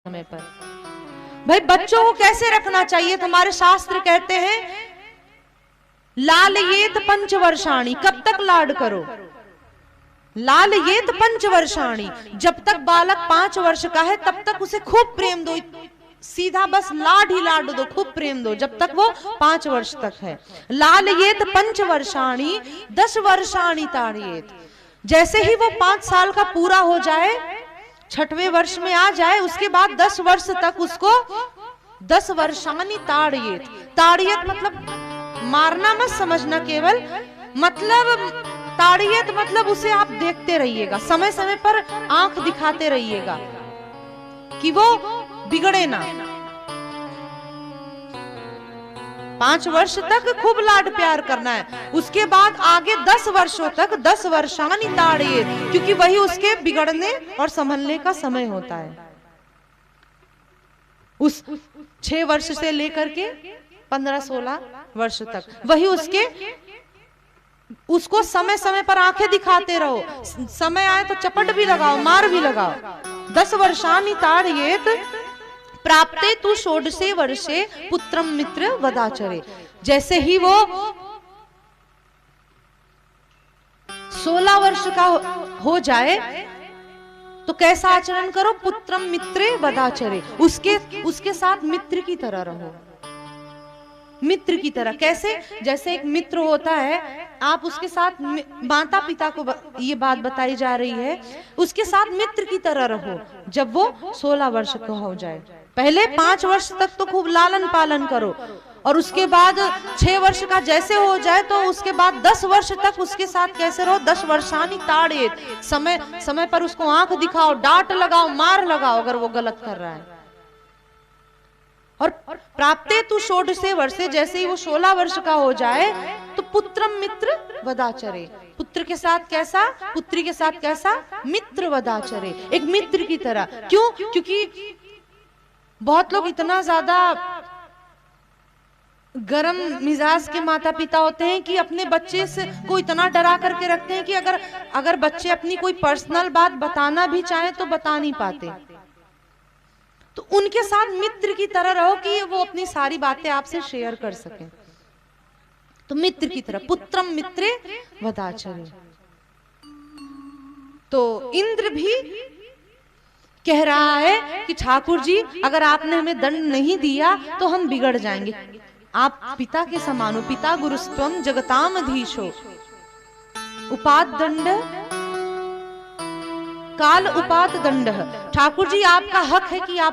समय पर। भाई बच्चों को कैसे रखना चाहिए? तुम्हारे शास्त्र कहते हैं लालयेत पंचवर्षाणी, कब तक लाड करो? लालयेत पंचवर्षाणी, जब तक बालक 5 वर्ष का है तब तक उसे खूब प्रेम दो, सीधा बस लाड ही लाड दो, खूब प्रेम दो जब तक वो 5 वर्ष तक है। लालयेत पंचवर्षाणी 10 वर्षाणी ताड़येत, जैसे ही वो 5 साल का पूरा हो जाए, 6वें वर्ष में आ जाए, उसके बाद 10 वर्ष तक उसको 10 वर्षानी ताड़येत। ताड़येत मतलब मारना मत समझना, केवल मतलब ताड़येत मतलब उसे आप देखते रहिएगा, समय समय पर आंख दिखाते रहिएगा कि वो बिगड़े ना। 5 वर्ष तक खूब लाड प्यार करना है, उसके बाद आगे 10 वर्षों तक 10 वर्षानी ताड़येत, क्योंकि वही उसके बिगड़ने और संभलने का समय होता है। उस 6 वर्ष से लेकर के 15-16 वर्ष तक वही उसको समय समय पर आंखें दिखाते रहो, समय आए तो चपट भी लगाओ, मार भी लगाओ। 10 वर्षानी ताड़येत प्राप्ते तू षोडशे वर्षे पुत्रम मित्र वदाचरे, जैसे ही वो 16 वर्ष का हो जाए तो कैसा आचरण करो? पुत्रम मित्रे वदाचरे, उसके साथ मित्र की तरह रहो। मित्र की तरह कैसे? जैसे एक मित्र होता है, आप उसके साथ, माता पिता को ये बात बताई जा रही है, उसके साथ मित्र की तरह रहो जब वो 16 वर्ष का हो जाए। पहले 5 वर्ष तक तो खूब लालन पालन करो, और उसके बाद 6 वर्ष का जैसे हो जाए तो उसके बाद 10 वर्ष तक उसके साथ कैसे रहो? 10 वर्षानी ताड़येत, समय समय पर उसको आंख दिखाओ, डांट लगाओ, मार लगाओ अगर वो गलत कर रहा है। और प्राप्ते तू षोडशे वर्षे, जैसे ही वो 16 वर्ष का हो जाए तो पुत्रम मित्र वदाचरे, पुत्र के साथ कैसा, पुत्री के साथ कैसा? मित्र वदाचरे, एक मित्र की तरह। क्यों? क्योंकि बहुत लोग इतना ज्यादा गरम मिजाज के माता पिता होते हैं कि अपने बच्चे से को इतना डरा करके रखते हैं कि अगर बच्चे अपनी कोई पर्सनल बात बताना भी चाहे तो बता नहीं पाते। तो उनके साथ मित्र की तरह रहो कि वो अपनी सारी बातें आपसे शेयर कर सके। तो मित्र की तरह, पुत्रम मित्रे वदाचरे। तो इंद्र भी कह रहा है कि ठाकुर जी अगर आपने हमें दंड नहीं दिया तो हम बिगड़ जाएंगे। आप पिता के समान हो, पिता गुरुस्त्वम जगतामधीशो, उपात दंड काल उपात दंड। ठाकुर जी आपका हक है कि आप